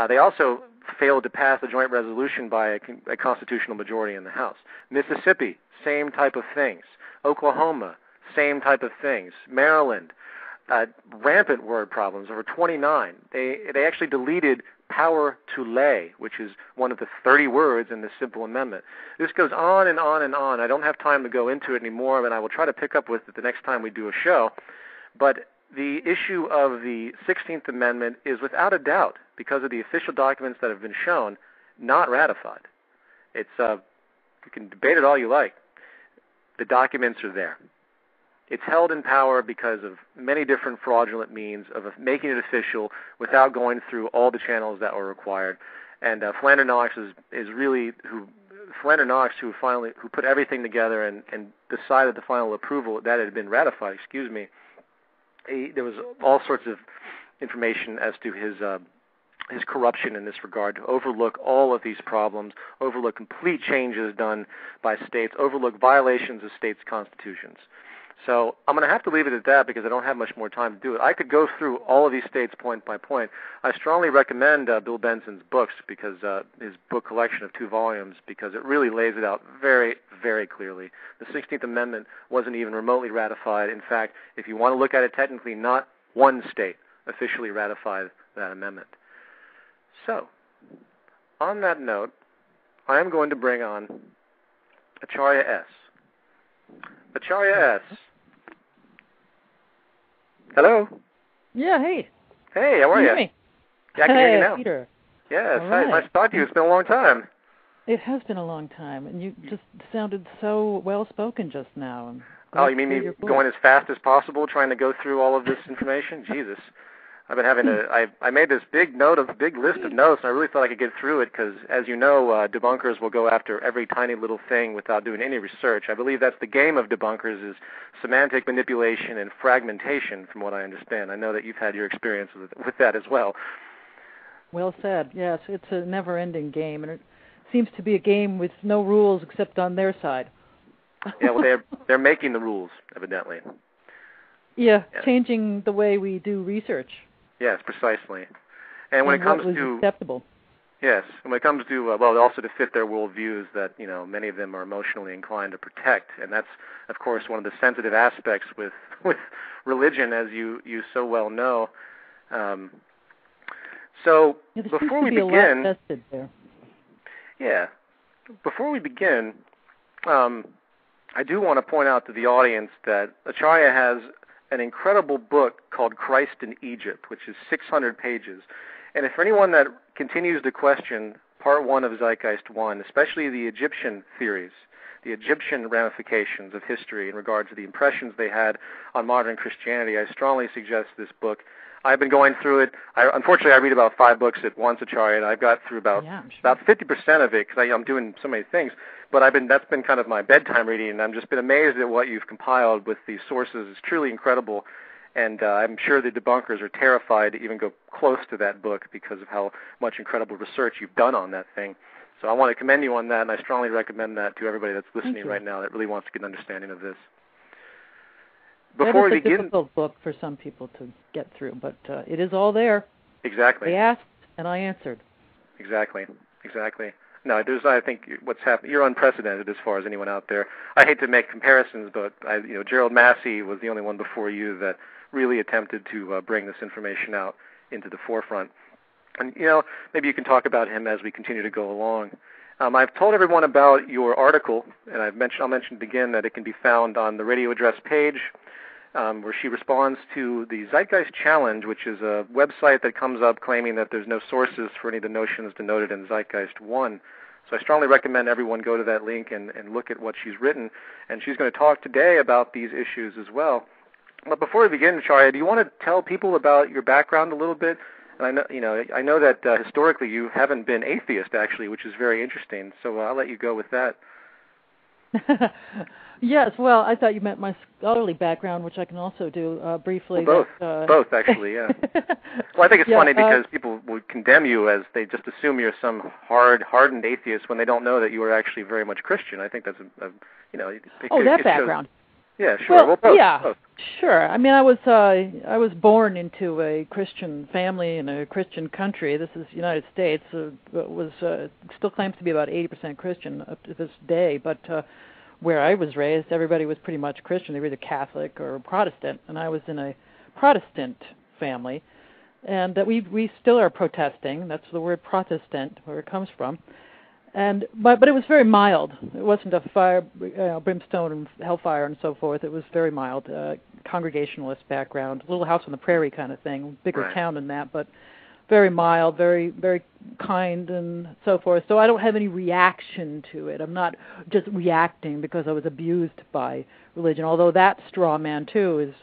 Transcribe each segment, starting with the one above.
They also failed to pass the joint resolution by a constitutional majority in the House. Mississippi, same type of things. Oklahoma, same type of things. Maryland, rampant word problems, over 29. They actually deleted power to lay, which is one of the 30 words in this simple amendment. This goes on and on and on. I don't have time to go into it anymore, and I will try to pick up with it the next time we do a show. But the issue of the 16th Amendment is without a doubt, because of the official documents that have been shown, not ratified. It's you can debate it all you like. The documents are there. It's held in power because of many different fraudulent means of making it official without going through all the channels that were required. And Philander Knox who put everything together and decided the final approval that it had been ratified. There was all sorts of information as to his corruption in this regard, to overlook all of these problems, overlook complete changes done by states, overlook violations of states' constitutions. So I'm going to have to leave it at that because I don't have much more time to do it. I could go through all of these states point by point. I strongly recommend Bill Benson's books, because his book collection of 2 volumes, because it really lays it out very, very clearly. The 16th Amendment wasn't even remotely ratified. In fact, if you want to look at it technically, not one state officially ratified that amendment. So, on that note, I am going to bring on Acharya S. Acharya S. Hello. Yeah, hey. Hey, how are you? Me? Yeah, I can hear you now. Peter. Yes, Right. Nice to talk to you. It's been a long time. It has been a long time, and you just sounded so well-spoken just now. Oh, you mean me going as fast as possible, trying to go through all of this information? Jesus. I've been having I made this big list of notes, and I really thought I could get through it because, as you know, debunkers will go after every tiny little thing without doing any research. I believe that's the game of debunkers, is semantic manipulation and fragmentation, from what I understand. I know that you've had your experience with that as well. Well said. Yes, it's a never-ending game, and it seems to be a game with no rules except on their side. Yeah, well, they're making the rules, evidently. Yeah, changing the way we do research. Yes, precisely. And when it comes to acceptable. Yes, and when it comes to also to fit their worldviews that many of them are emotionally inclined to protect, and that's of course one of the sensitive aspects with religion, as you so well know. So before we begin, before we begin, I do want to point out to the audience that Acharya has an incredible book called Christ in Egypt, which is 600 pages. And if for anyone that continues to question Part 1 of Zeitgeist 1, especially the Egyptian theories, the Egyptian ramifications of history in regard to the impressions they had on modern Christianity, I strongly suggest this book. I've been going through it. Unfortunately, I read about 5 books at once, Acharya, and I've got through about 50% of it because I'm doing so many things. But that's been kind of my bedtime reading, and I've just been amazed at what you've compiled with these sources. It's truly incredible, and I'm sure the debunkers are terrified to even go close to that book because of how much incredible research you've done on that thing. So I want to commend you on that, and I strongly recommend that to everybody that's listening right now that really wants to get an understanding of this. Before we begin, it's a difficult book for some people to get through, but it is all there. Exactly. They asked, and I answered. Exactly. No, I think what's happened, you're unprecedented as far as anyone out there. I hate to make comparisons, but Gerald Massey was the only one before you that really attempted to bring this information out into the forefront. And, maybe you can talk about him as we continue to go along. I've told everyone about your article, and I'll mention it again that it can be found on the radio address page, where she responds to the Zeitgeist Challenge, which is a website that comes up claiming that there's no sources for any of the notions denoted in Zeitgeist 1. So I strongly recommend everyone go to that link and look at what she's written. And she's going to talk today about these issues as well. But before we begin, Acharya, do you want to tell people about your background a little bit? And I know that historically you haven't been atheist, actually, which is very interesting. So I'll let you go with that. Yes, well, I thought you meant my scholarly background, which I can also do briefly. Well, both, actually, yeah. Well, I think it's funny because people would condemn you as they just assume you're some hardened atheist when they don't know that you are actually very much Christian. I think that's that background. Yeah, sure. Well, Both. yeah, Both. sure. I mean, I was born into a Christian family in a Christian country. This is the United States. Still claims to be about 80% Christian up to this day. But where I was raised, everybody was pretty much Christian. They were either Catholic or Protestant, and I was in a Protestant family. And we still are protesting. That's the word Protestant, where it comes from. But it was very mild. It wasn't a fire, brimstone and hellfire and so forth. It was very mild, congregationalist background, little house on the prairie kind of thing, bigger Right. town than that, but very mild, very very kind and so forth. So I don't have any reaction to it. I'm not just reacting because I was abused by religion. Although that straw man too is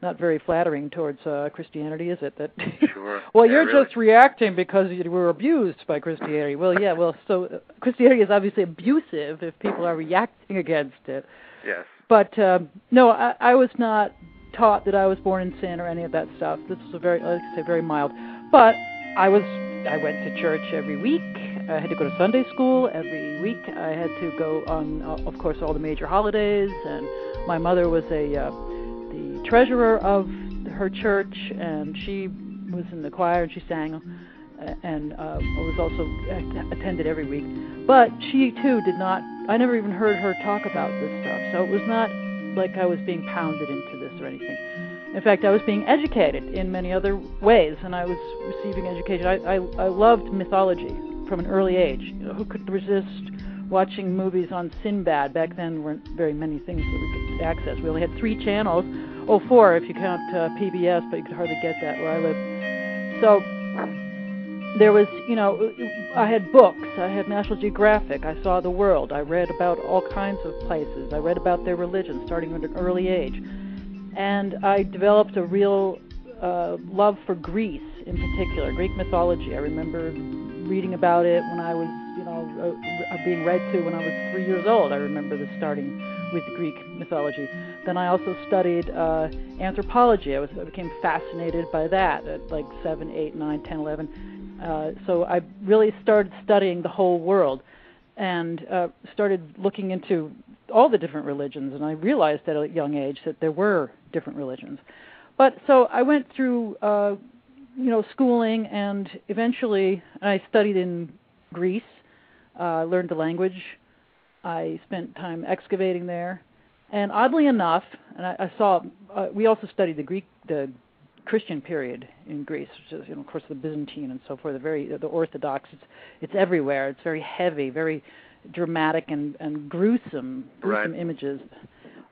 not very flattering towards Christianity, is it? That Sure. well, yeah, you're really. just reacting because you were abused by Christianity. Well, yeah, so Christianity is obviously abusive if people are reacting against it. Yes. But no, I was not taught that I was born in sin or any of that stuff. This was like I say, very mild. But I went to church every week. I had to go to Sunday school every week. I had to go on, of course, all the major holidays. And my mother was the treasurer of her church, and she was in the choir and she sang, and was also attended every week. But she too did not. I never even heard her talk about this stuff. So it was not like I was being pounded into this or anything. In fact, I was being educated in many other ways, and I was receiving education. I loved mythology from an early age. You know, who could resist watching movies on Sinbad? Back then, there weren't very many things that we could access. We only had 3 channels. Oh, 4 if you count PBS, but you could hardly get that where I live. So there was, I had books. I had National Geographic. I saw the world. I read about all kinds of places. I read about their religion starting at an early age. And I developed a real love for Greece in particular, Greek mythology. I remember reading about it when I was, being read to when I was 3 years old. I remember this starting with the Greek mythology. Then I also studied anthropology. I became fascinated by that at like 7, 8, 9, 10, 11. So I really started studying the whole world and started looking into all the different religions, and I realized at a young age that there were different religions. But so I went through, schooling, and eventually I studied in Greece, learned the language. I spent time excavating there, and oddly enough, and I saw, we also studied the Christian period in Greece, which is, of course, the Byzantine and so forth, the Orthodox. It's everywhere. It's very heavy, very dramatic and gruesome Right. images.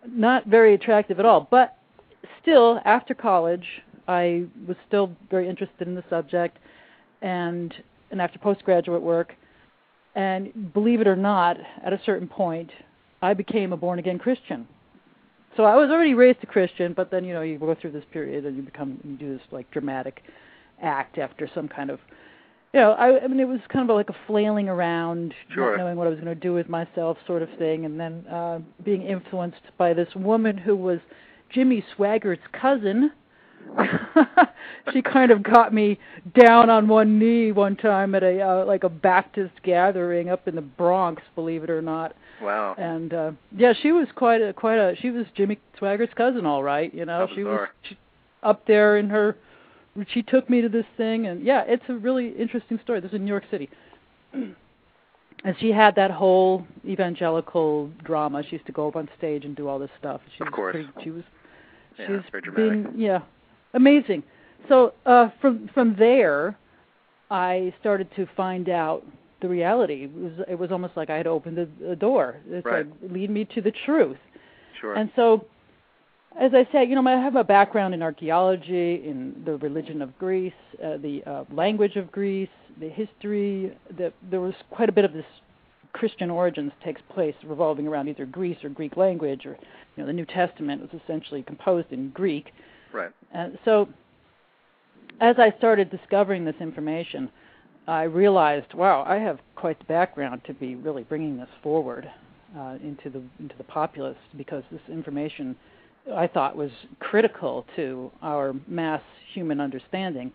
Not very attractive at all. But still, after college, I was still very interested in the subject, and after postgraduate work, and believe it or not, at a certain point, I became a born-again Christian. So I was already raised a Christian, but then, you go through this period and you do this like dramatic act after some kind of, I mean, it was kind of like a flailing around, Sure. not knowing what I was going to do with myself sort of thing, and then being influenced by this woman who was Jimmy Swaggart's cousin. She kind of got me down on one knee one time at a Baptist gathering up in the Bronx, believe it or not. Wow. And she was she was Jimmy Swaggart's cousin, all right. She was up there in her. She took me to this thing, and it's a really interesting story. This is in New York City, and she had that whole evangelical drama. She used to go up on stage and do all this stuff. Of course. She was very dramatic. Amazing. So from there, I started to find out the reality. It was almost like I had opened a door. It's right. like, lead me to the truth. Sure. And so, as I said, I have a background in archaeology, in the religion of Greece, the language of Greece, the history. There was quite a bit of this Christian origins takes place revolving around either Greece or Greek language, or the New Testament was essentially composed in Greek. Right. So, as I started discovering this information, I realized, wow, I have quite the background to be really bringing this forward into the populace, because this information I thought was critical to our mass human understanding.